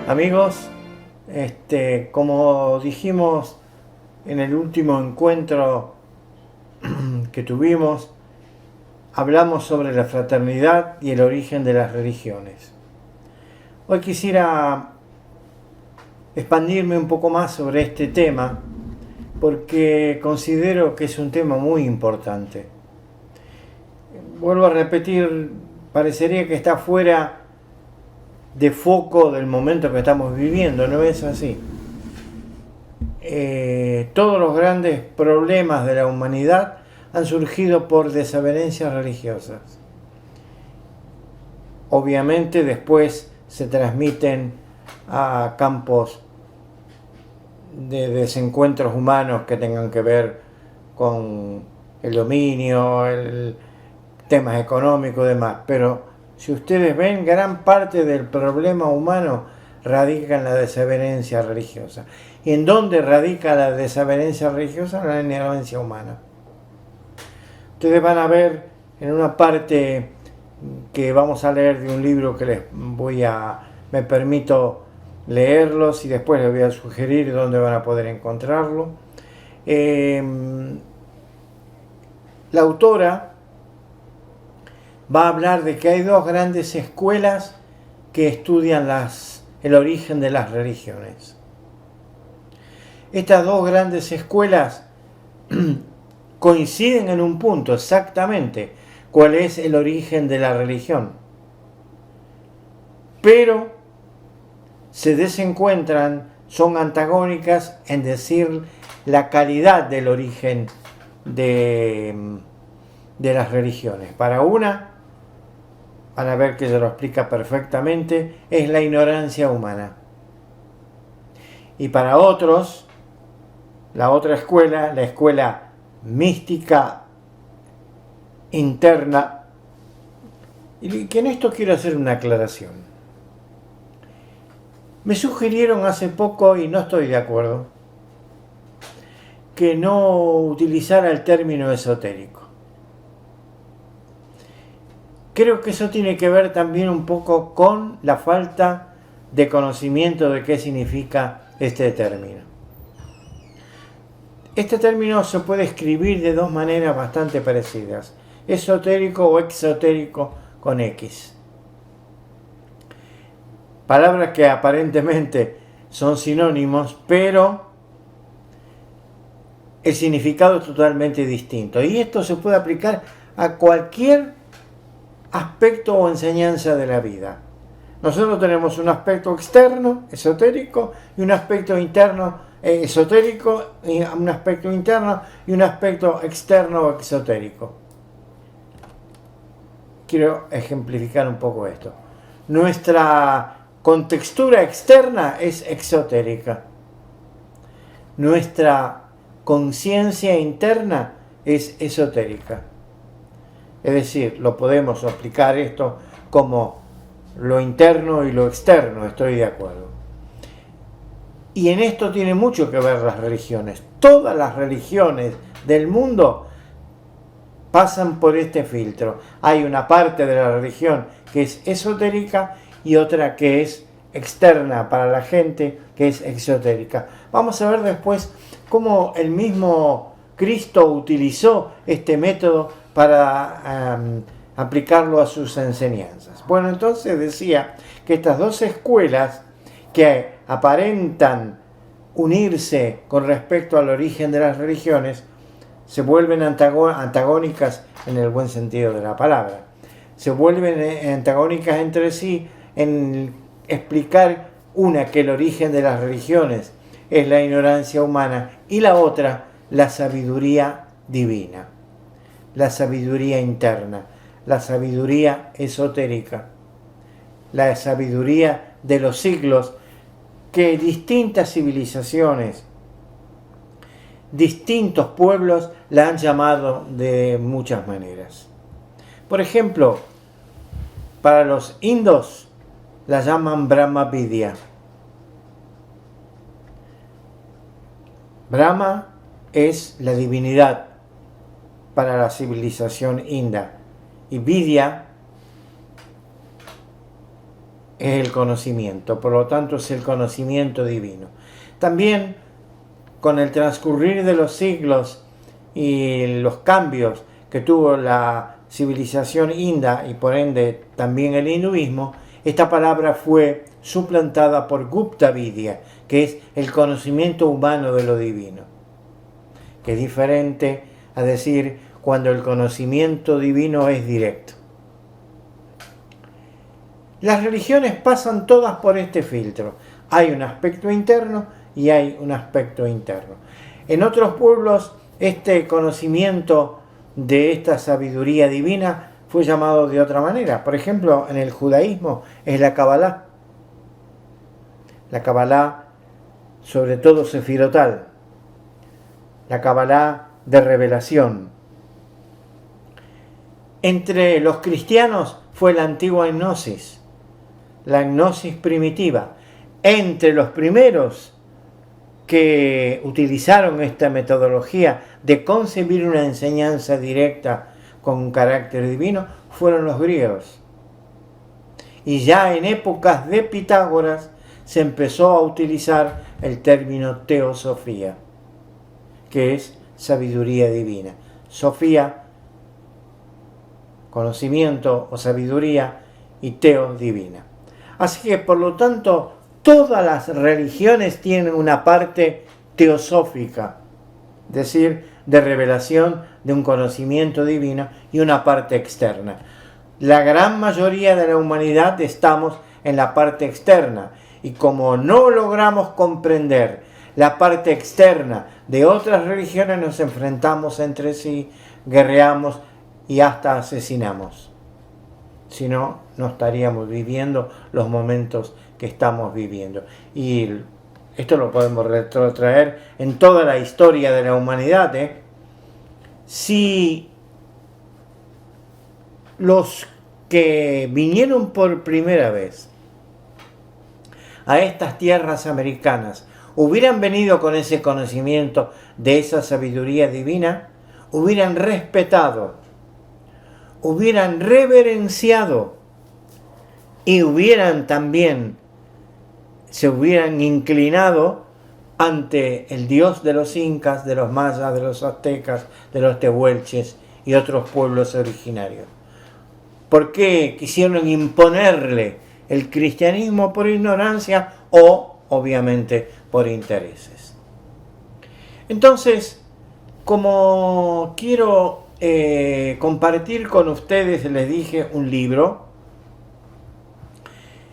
Amigos, como dijimos en el último encuentro que tuvimos, hablamos sobre la fraternidad y el origen de las religiones. Hoy quisiera expandirme un poco más sobre este tema porque considero que es un tema muy importante. Vuelvo a repetir, parecería que está fuera de foco del momento que estamos viviendo, no es así. Todos los grandes problemas de la humanidad han surgido por desavenencias religiosas. Obviamente después se transmiten a campos de desencuentros humanos que tengan que ver con el dominio, temas económicos y demás, pero si ustedes ven, gran parte del problema humano radica en la desavenencia religiosa. ¿Y en dónde radica la desavenencia religiosa? En la ignorancia humana. Ustedes van a ver en una parte que vamos a leer de un libro que me permito leerlos y después les voy a sugerir dónde van a poder encontrarlo. La autora va a hablar de que hay dos grandes escuelas que estudian el origen de las religiones. Estas dos grandes escuelas coinciden en un punto exactamente, cuál es el origen de la religión. Pero se desencuentran, son antagónicas en decir la calidad del origen de las religiones. Para una, van a ver que se lo explica perfectamente, es la ignorancia humana. Y para otros, la otra escuela, la escuela mística interna, y que en esto quiero hacer una aclaración. Me sugirieron hace poco, y no estoy de acuerdo, que no utilizara el término esotérico. Creo que eso tiene que ver también un poco con la falta de conocimiento de qué significa este término. Este término se puede escribir de dos maneras bastante parecidas, esotérico o exotérico con X. Palabras que aparentemente son sinónimos, pero el significado es totalmente distinto. Y esto se puede aplicar a cualquier aspecto o enseñanza de la vida. Nosotros tenemos un aspecto externo, esotérico, y un aspecto interno, esotérico, y un aspecto interno y un aspecto externo o exotérico. Quiero ejemplificar un poco esto. Nuestra contextura externa es exotérica. Nuestra conciencia interna es esotérica. Es decir, lo podemos aplicar esto como lo interno y lo externo, estoy de acuerdo. Y en esto tiene mucho que ver las religiones. Todas las religiones del mundo pasan por este filtro. Hay una parte de la religión que es esotérica y otra que es externa para la gente, que es exotérica. Vamos a ver después cómo el mismo Cristo utilizó este método para aplicarlo a sus enseñanzas. Bueno, entonces decía que estas dos escuelas que aparentan unirse con respecto al origen de las religiones se vuelven antagónicas en el buen sentido de la palabra. Se vuelven antagónicas entre sí en explicar una que el origen de las religiones es la ignorancia humana y la otra la sabiduría divina, la sabiduría interna, la sabiduría esotérica, la sabiduría de los siglos que distintas civilizaciones, distintos pueblos la han llamado de muchas maneras. Por ejemplo, para los indos la llaman Brahma Vidya. Brahma es la divinidad para la civilización inda y Vidya es el conocimiento, por lo tanto es el conocimiento divino. También con el transcurrir de los siglos y los cambios que tuvo la civilización india y por ende también el hinduismo, esta palabra fue suplantada por Gupta Vidya, que es el conocimiento humano de lo divino, que es diferente a decir cuando el conocimiento divino es directo. Las religiones pasan todas por este filtro. Hay un aspecto interno y hay un aspecto interno. En otros pueblos, este conocimiento de esta sabiduría divina fue llamado de otra manera. Por ejemplo, en el judaísmo es la Kabbalah. La Kabbalah, sobre todo sefirotal. La Kabbalah de revelación. Entre los cristianos fue la antigua gnosis, la gnosis primitiva. Entre los primeros que utilizaron esta metodología de concebir una enseñanza directa con un carácter divino fueron los griegos. Y ya en épocas de Pitágoras se empezó a utilizar el término teosofía, que es sabiduría divina. Sofía, conocimiento o sabiduría, y teos, divina. Así que por lo tanto todas las religiones tienen una parte teosófica, es decir, de revelación de un conocimiento divino, y una parte externa. La gran mayoría de la humanidad estamos en la parte externa, y como no logramos comprender la parte externa de otras religiones, nos enfrentamos entre sí, guerreamos y hasta asesinamos. Si no, no estaríamos viviendo los momentos que estamos viviendo. Y esto lo podemos retrotraer en toda la historia de la humanidad. Si los que vinieron por primera vez a estas tierras americanas hubieran venido con ese conocimiento de esa sabiduría divina, hubieran respetado, hubieran reverenciado y hubieran también se hubieran inclinado ante el dios de los incas, de los mayas, de los aztecas, de los tehuelches y otros pueblos originarios. ¿Por qué quisieron imponerle el cristianismo por ignorancia o, obviamente, por intereses? Entonces, como quiero compartir con ustedes, les dije, un libro.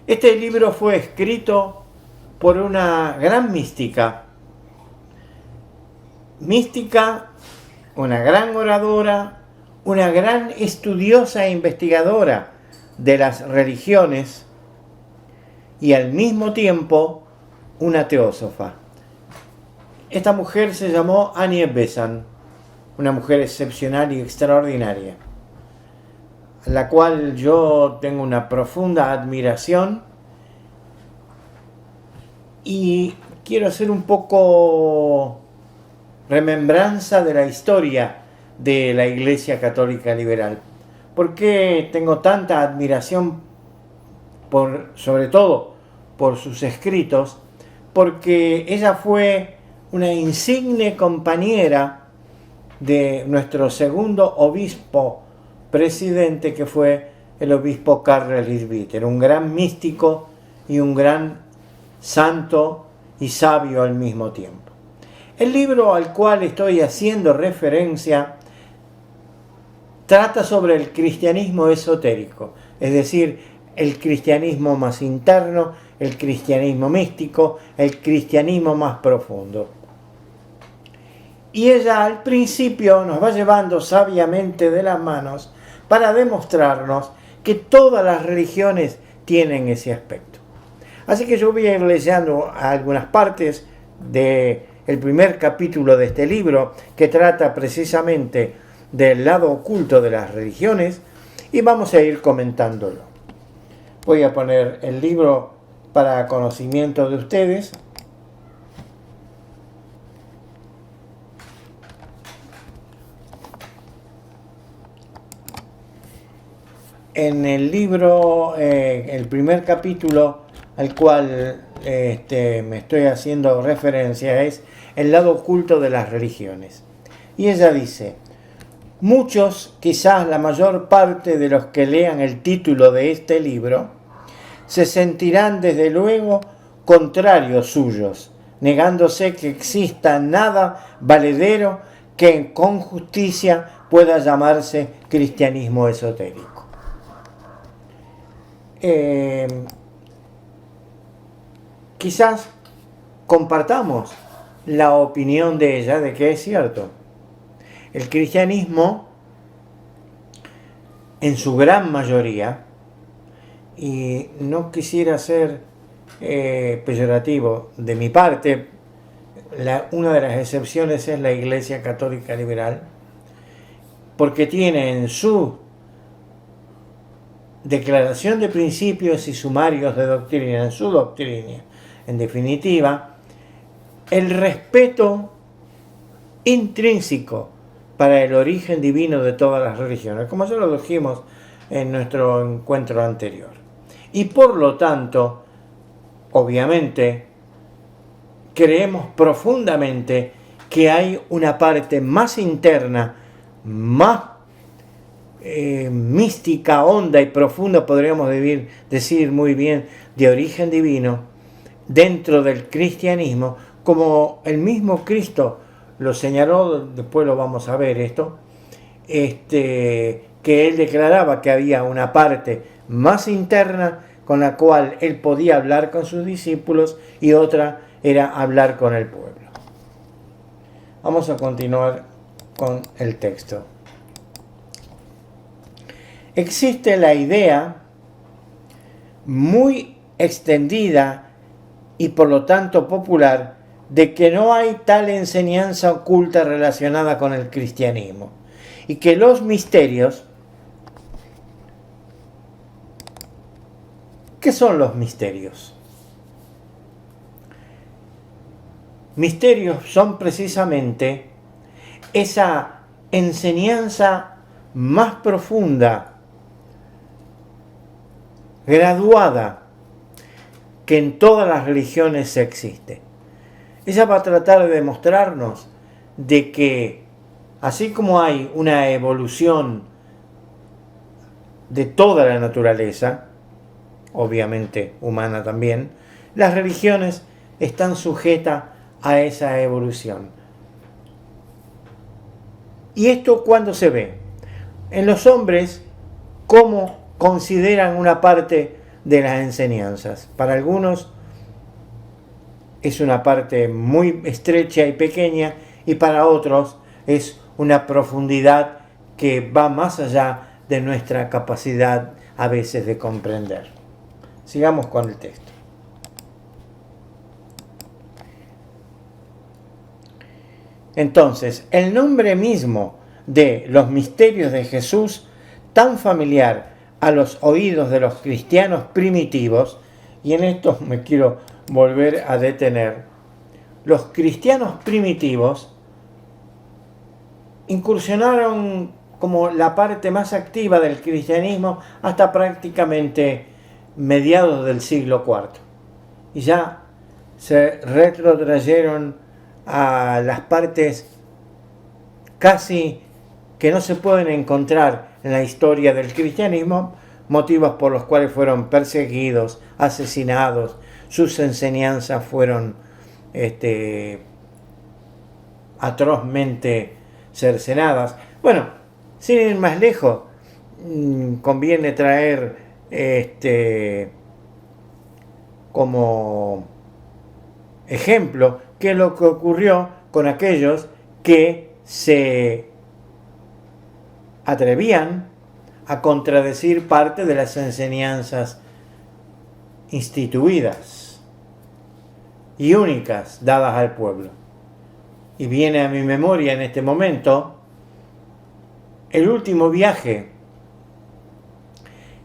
Este libro fue escrito por una gran mística, una gran oradora, una gran estudiosa e investigadora de las religiones y al mismo tiempo una teósofa. Esta mujer se llamó Annie Besant, una mujer excepcional y extraordinaria, a la cual yo tengo una profunda admiración, y quiero hacer un poco remembranza de la historia de la Iglesia Católica Liberal. ¿Por qué tengo tanta admiración sobre todo por sus escritos? Porque ella fue una insigne compañera de nuestro segundo obispo presidente, que fue el obispo Carles Lisbeth. Un gran místico y un gran santo y sabio al mismo tiempo. El libro al cual estoy haciendo referencia trata sobre el cristianismo esotérico, es decir, el cristianismo más interno, el cristianismo místico, el cristianismo más profundo. Y ella al principio nos va llevando sabiamente de las manos para demostrarnos que todas las religiones tienen ese aspecto. Así que yo voy a ir leyendo algunas partes del primer capítulo de este libro, que trata precisamente del lado oculto de las religiones, y vamos a ir comentándolo. Voy a poner el libro para conocimiento de ustedes. en el libro, el primer capítulo al cual me estoy haciendo referencia es El lado oculto de las religiones. Y ella dice: muchos, quizás la mayor parte de los que lean el título de este libro, se sentirán desde luego contrarios suyos, negándose que exista nada valedero que con justicia pueda llamarse cristianismo esotérico. Quizás compartamos la opinión de ella de que es cierto. El cristianismo, en su gran mayoría, y no quisiera ser peyorativo de mi parte, una de las excepciones es la Iglesia Católica Liberal, porque tiene en su declaración de principios y sumarios de doctrina, en su doctrina, en definitiva, el respeto intrínseco para el origen divino de todas las religiones, como ya lo dijimos en nuestro encuentro anterior. Y por lo tanto, obviamente, creemos profundamente que hay una parte más interna, más mística, honda y profunda, podríamos decir muy bien, de origen divino, dentro del cristianismo, como el mismo Cristo lo señaló, después lo vamos a ver esto, que él declaraba que había una parte más interna con la cual él podía hablar con sus discípulos y otra era hablar con el pueblo. Vamos a continuar con el texto. Existe la idea muy extendida y por lo tanto popular de que no hay tal enseñanza oculta relacionada con el cristianismo y que los misterios... ¿Qué son los misterios? Misterios son precisamente esa enseñanza más profunda, graduada, que en todas las religiones existe. Ella va a tratar de demostrarnos de que así como hay una evolución de toda la naturaleza, obviamente humana también, las religiones están sujetas a esa evolución. ¿Y esto cuándo se ve? En los hombres, cómo consideran una parte de las enseñanzas. Para algunos es una parte muy estrecha y pequeña, y para otros es una profundidad que va más allá de nuestra capacidad a veces de comprender. Sigamos con el texto. Entonces, el nombre mismo de los misterios de Jesús, tan familiar a los oídos de los cristianos primitivos, y en esto me quiero volver a detener, los cristianos primitivos incursionaron como la parte más activa del cristianismo hasta prácticamente mediados del siglo IV, y ya se retrotrayeron a las partes casi que no se pueden encontrar en la historia del cristianismo, motivos por los cuales fueron perseguidos, asesinados, sus enseñanzas fueron atrozmente cercenadas. Bueno, sin ir más lejos, conviene traer como ejemplo qué es lo que ocurrió con aquellos que se atrevían a contradecir parte de las enseñanzas instituidas y únicas dadas al pueblo. Y viene a mi memoria en este momento el último viaje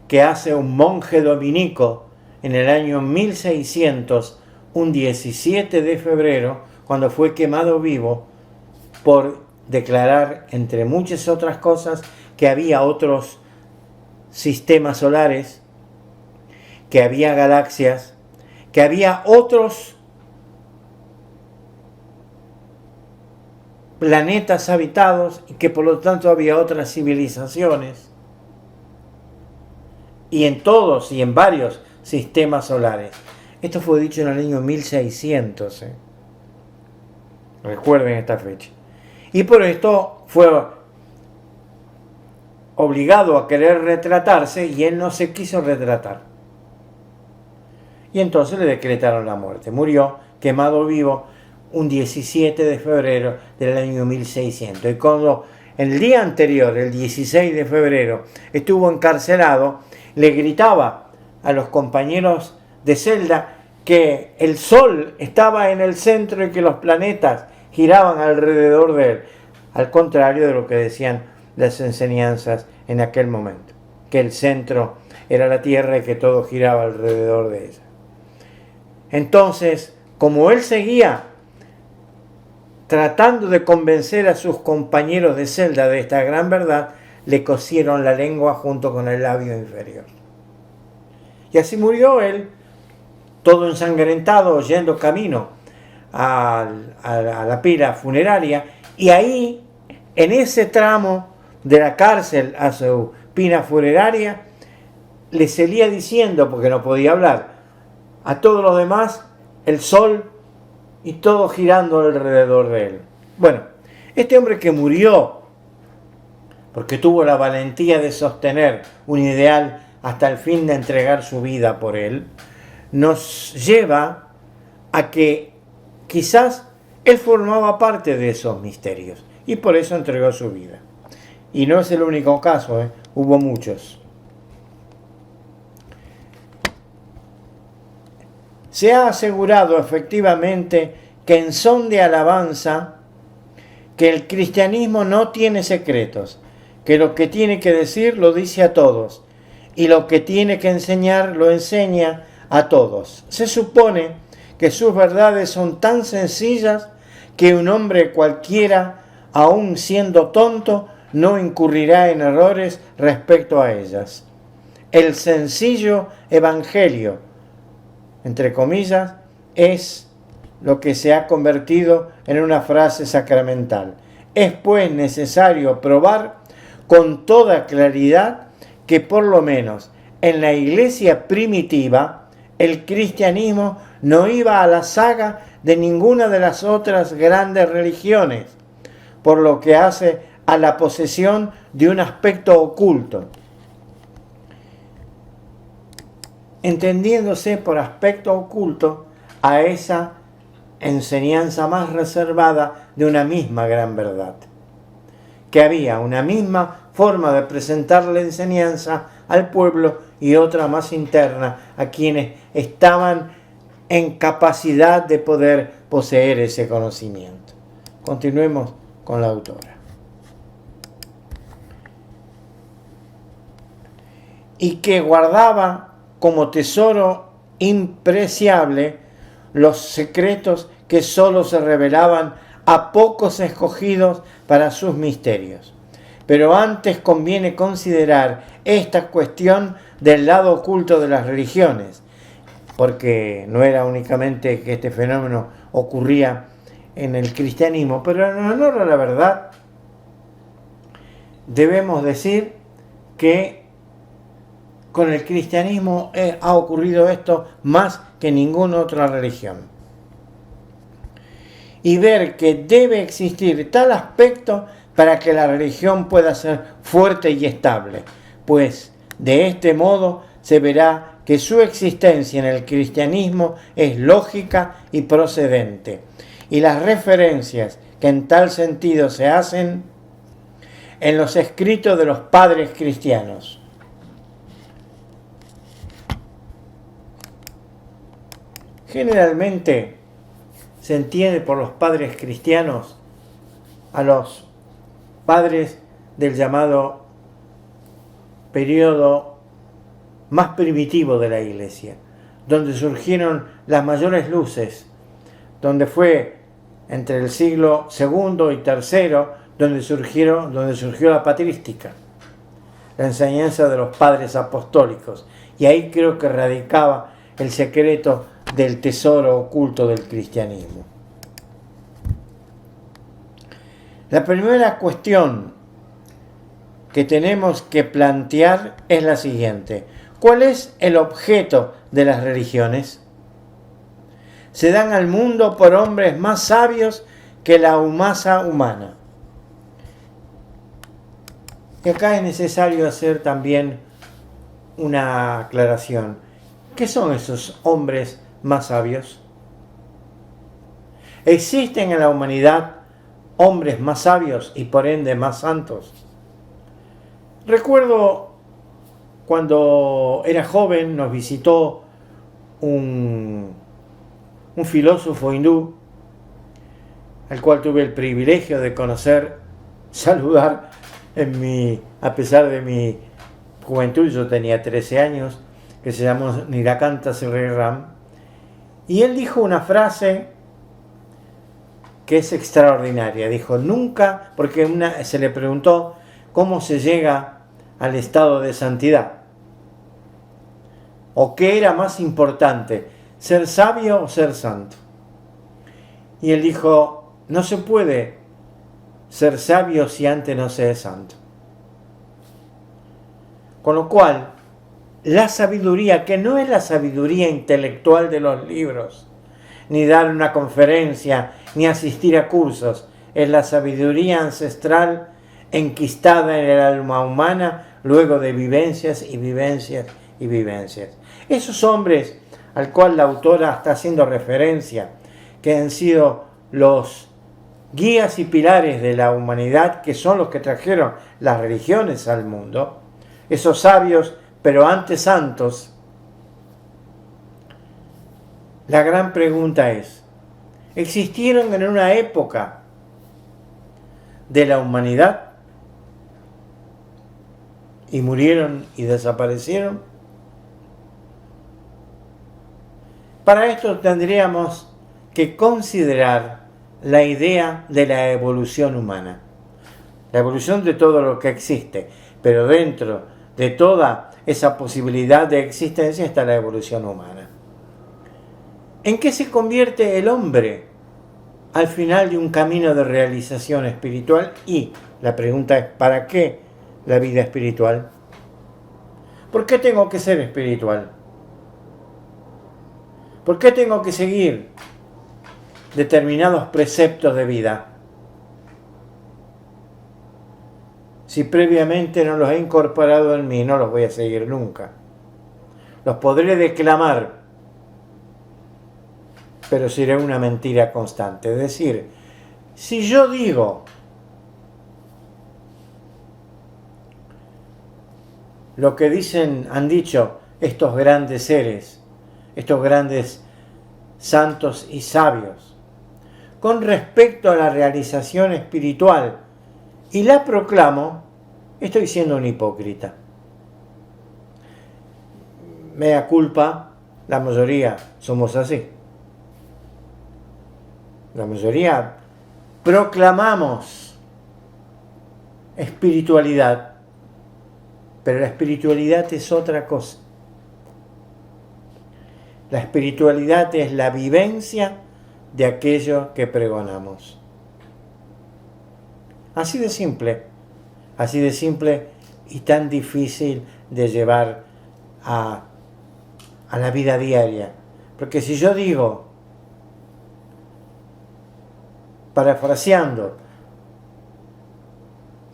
que hace un monje dominico en el año 1600, un 17 de febrero, cuando fue quemado vivo por declarar, entre muchas otras cosas, que había otros sistemas solares, que había galaxias, que había otros planetas habitados y que por lo tanto había otras civilizaciones. Y en todos y en varios sistemas solares. Esto fue dicho en el año 1600. Recuerden esta fecha. Y por esto fue obligado a querer retratarse y él no se quiso retratar. Y entonces le decretaron la muerte. Murió quemado vivo un 17 de febrero del año 1600. Y cuando el día anterior, el 16 de febrero, estuvo encarcelado, le gritaba a los compañeros de celda que el Sol estaba en el centro y que los planetas giraban alrededor de él. Al contrario de lo que decían las enseñanzas en aquel momento, que el centro era la Tierra y que todo giraba alrededor de ella. Entonces, como él seguía tratando de convencer a sus compañeros de celda de esta gran verdad, le cosieron la lengua junto con el labio inferior. Y así murió él, todo ensangrentado, yendo camino a la pira funeraria, y ahí, en ese tramo de la cárcel a su pira funeraria, le seguía diciendo, porque no podía hablar, a todos los demás, el sol y todo girando alrededor de él. Bueno, este hombre que murió porque tuvo la valentía de sostener un ideal hasta el fin de entregar su vida por él, nos lleva a que quizás él formaba parte de esos misterios y por eso entregó su vida. Y no es el único caso, hubo muchos. Se ha asegurado efectivamente que en son de alabanza, que el cristianismo no tiene secretos, que lo que tiene que decir lo dice a todos y lo que tiene que enseñar lo enseña a todos. Se supone que sus verdades son tan sencillas que un hombre cualquiera, aun siendo tonto, no incurrirá en errores respecto a ellas. El sencillo evangelio, entre comillas, es lo que se ha convertido en una frase sacramental. Es pues necesario probar con toda claridad que por lo menos en la iglesia primitiva el cristianismo no iba a la saga de ninguna de las otras grandes religiones, por lo que hace a la posesión de un aspecto oculto, entendiéndose por aspecto oculto a esa enseñanza más reservada de una misma gran verdad, que había una misma forma de presentar la enseñanza al pueblo y otra más interna a quienes estaban en capacidad de poder poseer ese conocimiento. Continuemos con la autora. Y que guardaba como tesoro impreciable los secretos que sólo se revelaban a pocos escogidos para sus misterios. Pero antes conviene considerar esta cuestión del lado oculto de las religiones, porque no era únicamente que este fenómeno ocurría en el cristianismo, pero en honor a la verdad debemos decir que con el cristianismo ha ocurrido esto más que ninguna otra religión. Y ver que debe existir tal aspecto para que la religión pueda ser fuerte y estable, pues de este modo se verá que su existencia en el cristianismo es lógica y procedente, y las referencias que en tal sentido se hacen en los escritos de los padres cristianos. Generalmente se entiende por los padres cristianos a los padres del llamado periodo más primitivo de la Iglesia, donde surgieron las mayores luces, donde fue entre el siglo II y III donde surgió la patrística. la enseñanza de los padres apostólicos. Y ahí creo que radicaba el secreto del tesoro oculto del cristianismo. La primera cuestión que tenemos que plantear es la siguiente: ¿cuál es el objeto de las religiones? Se dan al mundo por hombres más sabios que la masa humana. Y acá es necesario hacer también una aclaración. ¿Qué son esos hombres más sabios? ¿Existen en la humanidad hombres más sabios y por ende más santos? Recuerdo cuando era joven nos visitó un filósofo hindú, al cual tuve el privilegio de conocer, saludar a pesar de mi juventud. Yo tenía 13 años, que se llamó Nilakanta Sriram, y él dijo una frase que es extraordinaria. Dijo: nunca, porque se le preguntó cómo se llega al estado de santidad, o qué era más importante, ser sabio o ser santo. Y él dijo: no se puede ser sabio si antes no se es santo. Con lo cual, la sabiduría, que no es la sabiduría intelectual de los libros, ni dar una conferencia, ni asistir a cursos, es la sabiduría ancestral enquistada en el alma humana luego de vivencias y vivencias y vivencias. Esos hombres al cual la autora está haciendo referencia, que han sido los guías y pilares de la humanidad, que son los que trajeron las religiones al mundo, esos sabios, pero antes santos. La gran pregunta es: ¿existieron en una época de la humanidad y murieron y desaparecieron? Para esto tendríamos que considerar la idea de la evolución humana, la evolución de todo lo que existe, pero dentro de toda esa posibilidad de existencia está la evolución humana. ¿En qué se convierte el hombre al final de un camino de realización espiritual? Y la pregunta es: ¿para qué la vida espiritual? ¿Por qué tengo que ser espiritual? ¿Por qué tengo que seguir determinados preceptos de vida si previamente no los he incorporado en mí? No los voy a seguir nunca. Los podré declamar, pero será una mentira constante. Es decir, si yo digo lo que han dicho estos grandes seres, estos grandes santos y sabios, con respecto a la realización espiritual, y la proclamo, estoy siendo un hipócrita. Mea culpa, la mayoría somos así. La mayoría proclamamos espiritualidad, pero la espiritualidad es otra cosa. La espiritualidad es la vivencia de aquello que pregonamos. Así de simple y tan difícil de llevar a la vida diaria. Porque si yo digo, parafraseando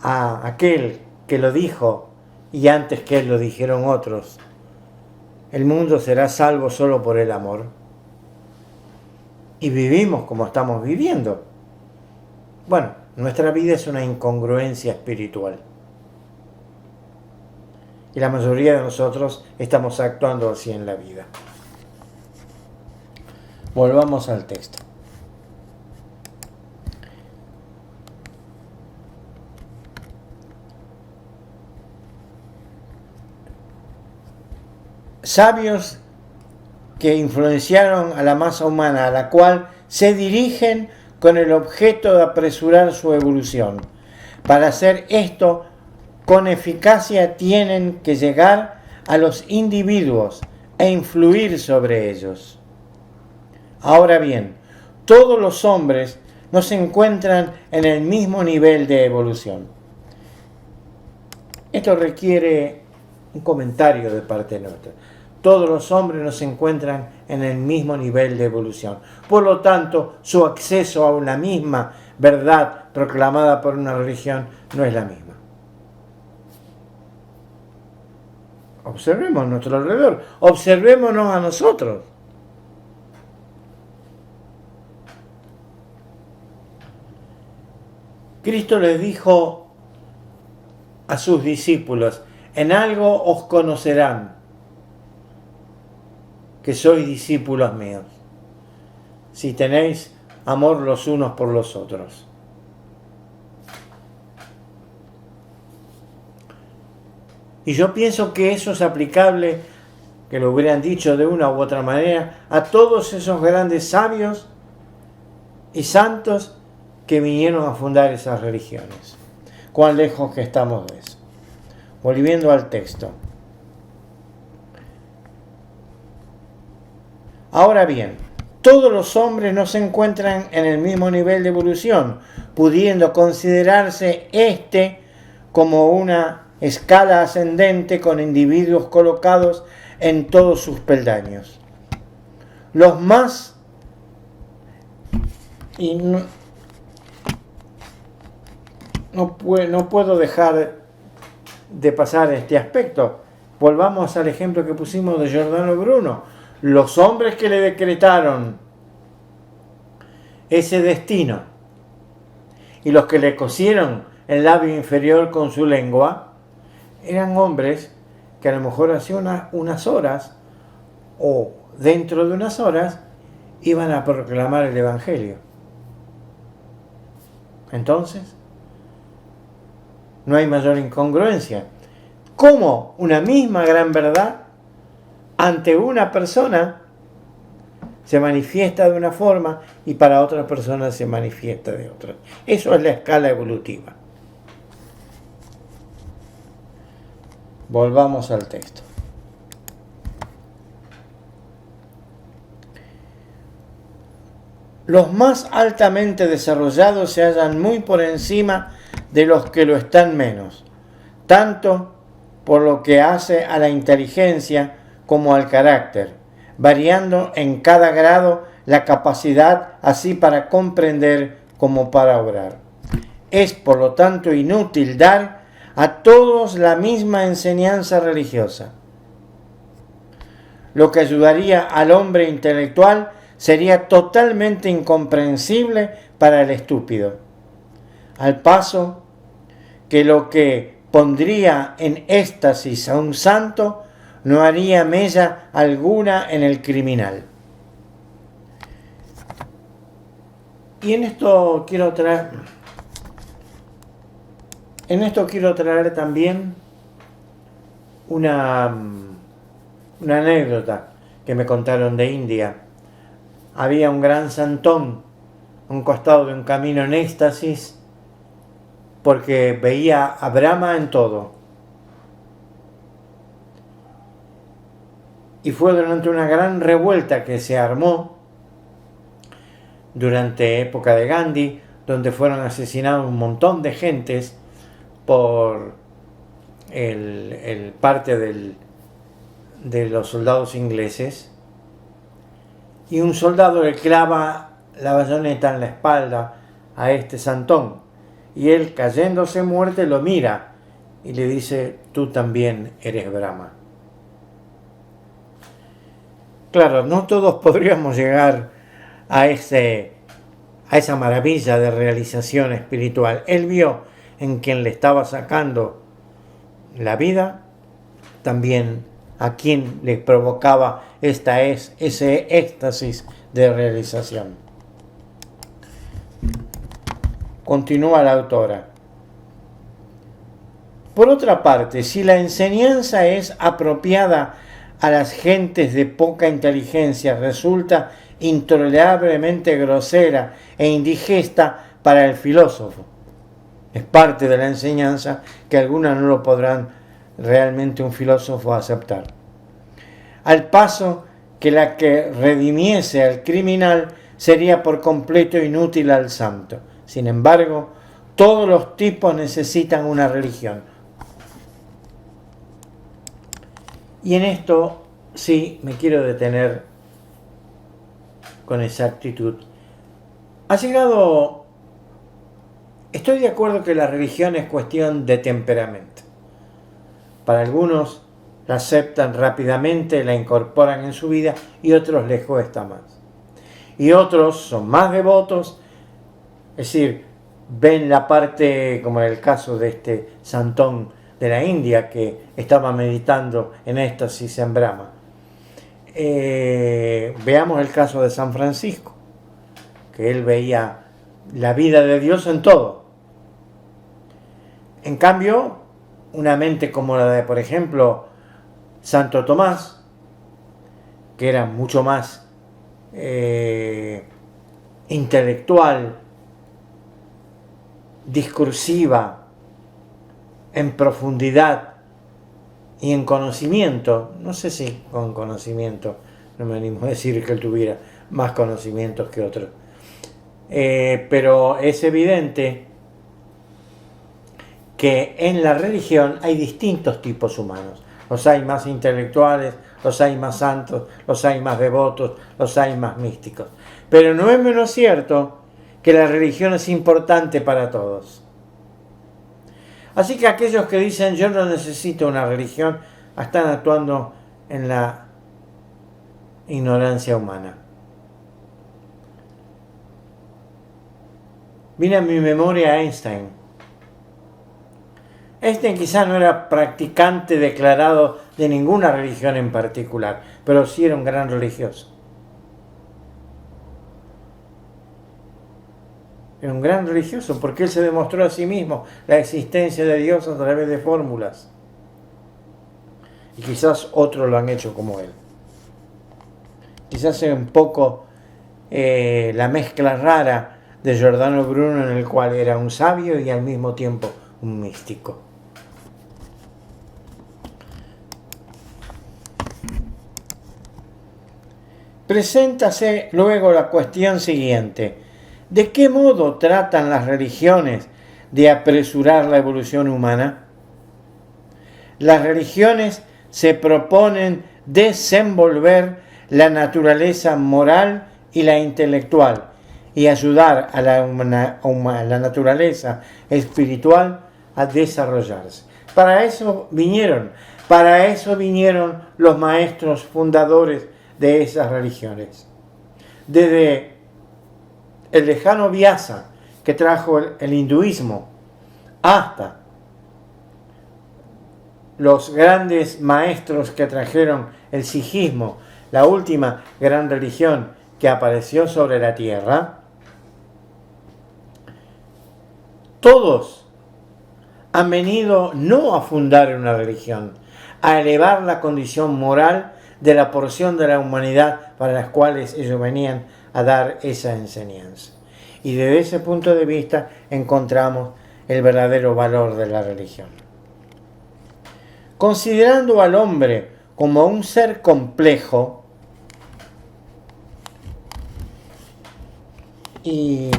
a aquel que lo dijo y antes que él lo dijeron otros, el mundo será salvo solo por el amor, y vivimos como estamos viviendo, bueno, nuestra vida es una incongruencia espiritual. Y la mayoría de nosotros estamos actuando así en la vida. Volvamos al texto. Sabios que influenciaron a la masa humana, a la cual se dirigen con el objeto de apresurar su evolución. Para hacer esto, con eficacia tienen que llegar a los individuos e influir sobre ellos. Ahora bien, todos los hombres no se encuentran en el mismo nivel de evolución. Esto requiere un comentario de parte nuestra. Todos los hombres no se encuentran en el mismo nivel de evolución. Por lo tanto, su acceso a una misma verdad proclamada por una religión no es la misma. Observemos a nuestro alrededor, observémonos a nosotros. Cristo les dijo a sus discípulos: en algo os conocerán que sois discípulos míos, si tenéis amor los unos por los otros. Y yo pienso que eso es aplicable, que lo hubieran dicho de una u otra manera, a todos esos grandes sabios y santos que vinieron a fundar esas religiones. Cuán lejos que estamos de eso. Volviendo al texto. Ahora bien, todos los hombres no se encuentran en el mismo nivel de evolución, pudiendo considerarse como una escala ascendente con individuos colocados en todos sus peldaños. Los más, y no puedo dejar de pasar este aspecto. Volvamos al ejemplo que pusimos de Giordano Bruno. Los hombres que le decretaron ese destino y los que le cosieron el labio inferior con su lengua eran hombres que a lo mejor hace unas horas o dentro de unas horas iban a proclamar el Evangelio. Entonces, no hay mayor incongruencia. ¿Cómo una misma gran verdad ante una persona se manifiesta de una forma y para otra persona se manifiesta de otra? Eso es la escala evolutiva. Volvamos al texto. Los más altamente desarrollados se hallan muy por encima de los que lo están menos, tanto por lo que hace a la inteligencia como al carácter, variando en cada grado la capacidad así para comprender como para obrar. Es por lo tanto inútil dar a todos la misma enseñanza religiosa. Lo que ayudaría al hombre intelectual sería totalmente incomprensible para el estúpido, al paso que lo que pondría en éxtasis a un santo no haría mella alguna en el criminal. Y en esto quiero traer también una anécdota que me contaron de India. Había un gran santón a un costado de un camino en éxtasis porque veía a Brahma en todo. Y fue durante una gran revuelta que se armó durante época de Gandhi, donde fueron asesinados un montón de gentes por el parte de los soldados ingleses, y un soldado le clava la bayoneta en la espalda a este santón, y él, cayéndose muerte, lo mira y le dice: tú también eres Brahma. Claro, no todos podríamos llegar a esa maravilla de realización espiritual. Él vio en quien le estaba sacando la vida, también a quien le provocaba ese éxtasis de realización. Continúa la autora. Por otra parte, si la enseñanza es apropiada a las gentes de poca inteligencia, resulta intolerablemente grosera e indigesta para el filósofo. Es parte de la enseñanza que algunas no lo podrán realmente un filósofo aceptar. Al paso que la que redimiese al criminal sería por completo inútil al santo. Sin embargo, todos los tipos necesitan una religión. Y en esto sí me quiero detener con exactitud. Estoy de acuerdo que la religión es cuestión de temperamento. Para algunos la aceptan rápidamente, la incorporan en su vida y otros les cuesta más. Y otros son más devotos, es decir, ven la parte, como en el caso de este santón de la India que estaba meditando en éxtasis en Brahma. Veamos el caso de San Francisco, que él veía la vida de Dios en todo. En cambio, una mente como la de, por ejemplo, Santo Tomás, que era mucho más intelectual, discursiva, en profundidad y en conocimiento, no sé si con conocimiento, no me animo a decir que él tuviera más conocimientos que otros, pero es evidente que en la religión hay distintos tipos humanos. Los hay más intelectuales, los hay más santos, los hay más devotos, los hay más místicos. Pero no es menos cierto que la religión es importante para todos. Así que aquellos que dicen yo no necesito una religión, están actuando en la ignorancia humana. Viene a mi memoria Einstein. Einstein quizá no era practicante declarado de ninguna religión en particular, pero sí era un gran religioso. Era un gran religioso porque él se demostró a sí mismo la existencia de Dios a través de fórmulas. Y quizás otros lo han hecho como él. Quizás sea un poco la mezcla rara de Giordano Bruno, en el cual era un sabio y al mismo tiempo un místico. Preséntase luego la cuestión siguiente: ¿de qué modo tratan las religiones de apresurar la evolución humana? Las religiones se proponen desenvolver la naturaleza moral y la intelectual y ayudar a la naturaleza espiritual a desarrollarse. Para eso vinieron los maestros fundadores de esas religiones. Desde el lejano Vyasa, que trajo el hinduismo, hasta los grandes maestros que trajeron el sijismo, la última gran religión que apareció sobre la tierra, todos han venido no a fundar una religión, a elevar la condición moral de la porción de la humanidad para las cuales ellos venían a dar esa enseñanza. Y desde ese punto de vista encontramos el verdadero valor de la religión. Considerando al hombre como un ser complejo, y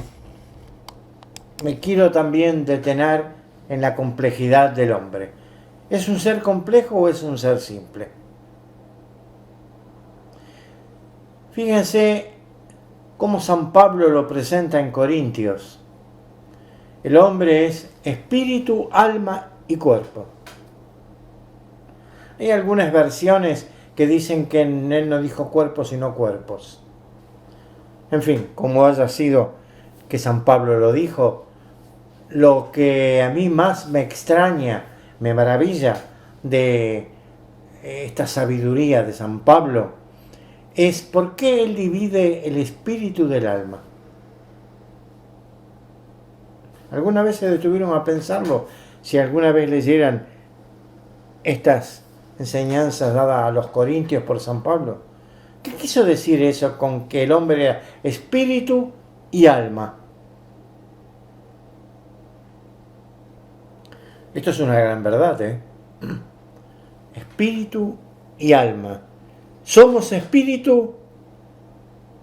me quiero también detener en la complejidad del hombre. ¿Es un ser complejo o es un ser simple? Fíjense cómo San Pablo lo presenta en Corintios. El hombre es espíritu, alma y cuerpo. Hay algunas versiones que dicen que en él no dijo cuerpos sino cuerpos. En fin, como haya sido que San Pablo lo dijo, lo que a mí más me extraña, me maravilla de esta sabiduría de San Pablo, es por qué él divide el espíritu del alma. ¿Alguna vez se detuvieron a pensarlo? Si alguna vez leyeran estas enseñanzas dadas a los corintios por San Pablo. ¿Qué quiso decir eso con que el hombre era espíritu y alma? Esto es una gran verdad, Espíritu y alma. ¿Somos espíritu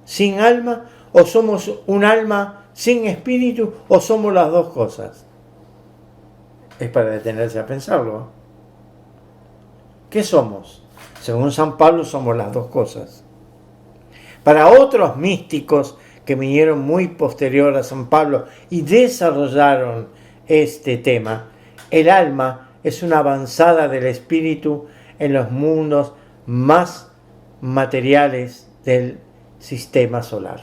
sin alma o somos un alma sin espíritu o somos las dos cosas? Es para detenerse a pensarlo. ¿Qué somos? Según San Pablo somos las dos cosas. Para otros místicos que vinieron muy posterior a San Pablo y desarrollaron este tema, el alma es una avanzada del espíritu en los mundos más materiales del sistema solar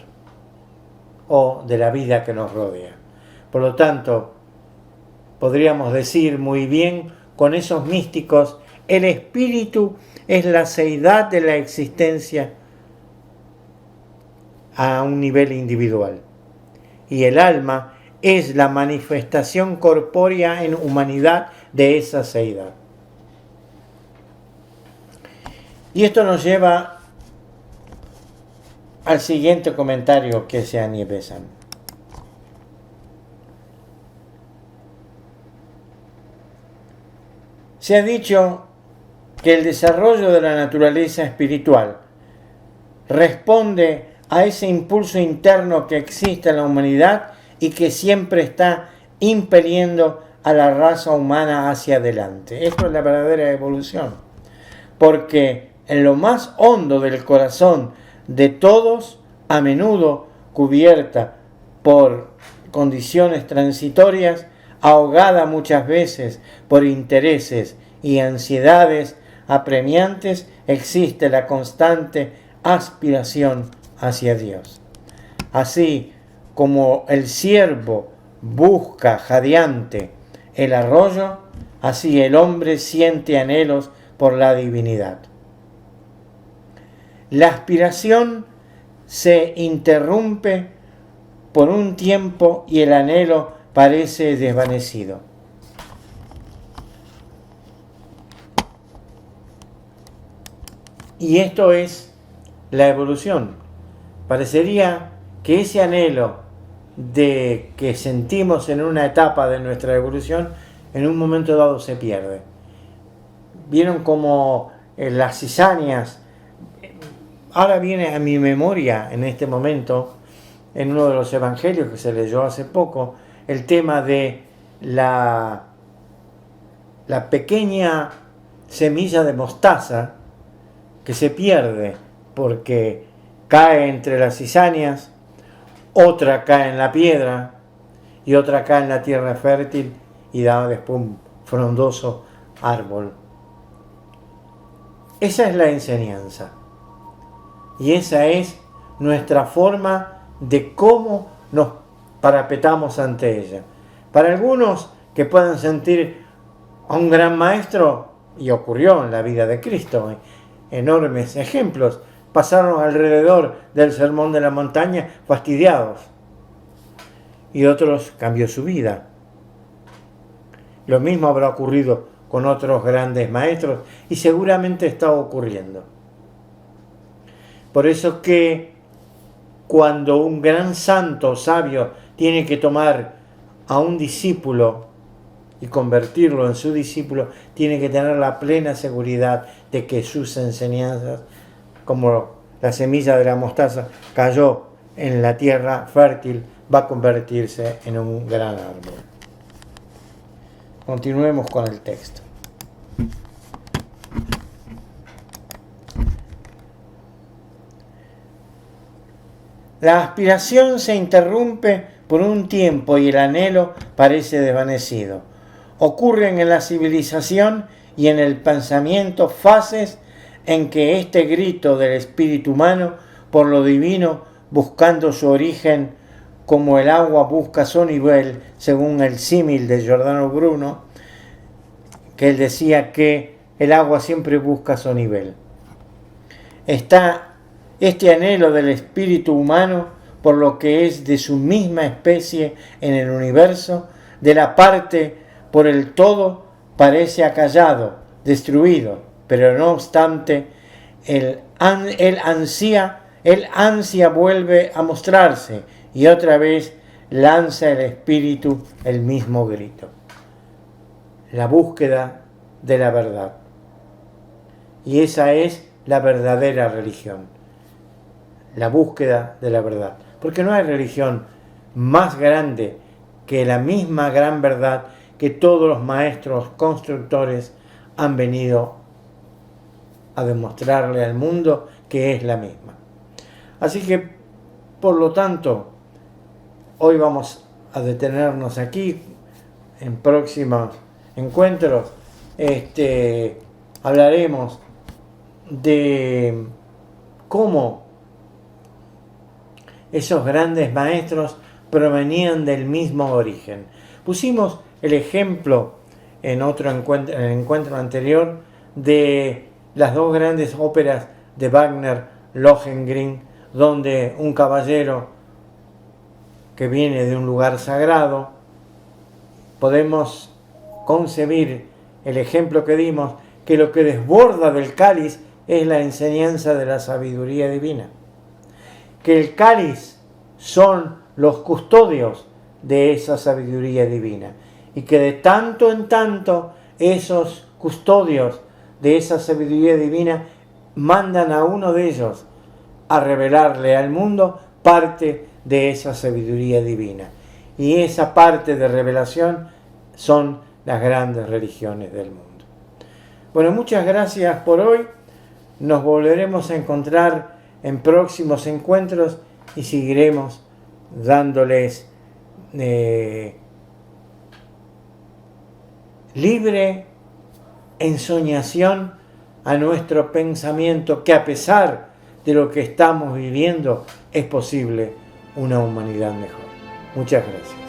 o de la vida que nos rodea. Por lo tanto, podríamos decir muy bien con esos místicos, el espíritu es la seidad de la existencia a un nivel individual y el alma es la manifestación corpórea en humanidad de esa seidad. Y esto nos lleva al siguiente comentario que se anivesan. Se ha dicho que el desarrollo de la naturaleza espiritual responde a ese impulso interno que existe en la humanidad y que siempre está impeliendo a la raza humana hacia adelante. Esto es la verdadera evolución, porque en lo más hondo del corazón de todos, a menudo cubierta por condiciones transitorias, ahogada muchas veces por intereses y ansiedades apremiantes, existe la constante aspiración hacia Dios. Así como el ciervo busca jadeante el arroyo, así el hombre siente anhelos por la divinidad. La aspiración se interrumpe por un tiempo y el anhelo parece desvanecido. Y esto es la evolución. Parecería que ese anhelo de que sentimos en una etapa de nuestra evolución, en un momento dado se pierde. Vieron como las cizañas. Ahora viene a mi memoria en este momento, en uno de los evangelios que se leyó hace poco, el tema de la pequeña semilla de mostaza que se pierde porque cae entre las cizañas, otra cae en la piedra y otra cae en la tierra fértil y da después un frondoso árbol. Esa es la enseñanza y esa es nuestra forma de cómo nos parapetamos ante ella. Para algunos que puedan sentir a un gran maestro, y ocurrió en la vida de Cristo, enormes ejemplos, pasaron alrededor del sermón de la montaña fastidiados y otros cambió su vida. Lo mismo habrá ocurrido con otros grandes maestros y seguramente está ocurriendo. Por eso que cuando un gran santo sabio tiene que tomar a un discípulo y convertirlo en su discípulo, tiene que tener la plena seguridad de que sus enseñanzas, como la semilla de la mostaza, cayó en la tierra fértil, va a convertirse en un gran árbol. Continuemos con el texto. La aspiración se interrumpe por un tiempo y el anhelo parece desvanecido. Ocurren en la civilización y en el pensamiento fases en que este grito del espíritu humano por lo divino, buscando su origen como el agua busca su nivel, según el símil de Giordano Bruno, que él decía que el agua siempre busca su nivel. Está este anhelo del espíritu humano por lo que es de su misma especie en el universo, de la parte por el todo, parece acallado, destruido, pero no obstante, el ansia vuelve a mostrarse y otra vez lanza el espíritu el mismo grito. la búsqueda de la verdad. Y esa es la verdadera religión, la búsqueda de la verdad. Porque no hay religión más grande que la misma gran verdad que todos los maestros constructores han venido a demostrarle al mundo que es la misma. Así que, por lo tanto, hoy vamos a detenernos aquí. En próximos encuentros hablaremos de cómo esos grandes maestros provenían del mismo origen. Pusimos el ejemplo en otro encuentro, en el encuentro anterior, de las dos grandes óperas de Wagner, Lohengrin, donde un caballero que viene de un lugar sagrado, podemos concebir el ejemplo que dimos, que lo que desborda del cáliz es la enseñanza de la sabiduría divina. Que el cáliz son los custodios de esa sabiduría divina. Y que de tanto en tanto esos custodios de esa sabiduría divina mandan a uno de ellos a revelarle al mundo parte de esa sabiduría divina. Y esa parte de revelación son las grandes religiones del mundo. Bueno, muchas gracias por hoy. Nos volveremos a encontrar en próximos encuentros y seguiremos dándoles libre ensoñación a nuestro pensamiento, que a pesar de lo que estamos viviendo es posible una humanidad mejor. Muchas gracias.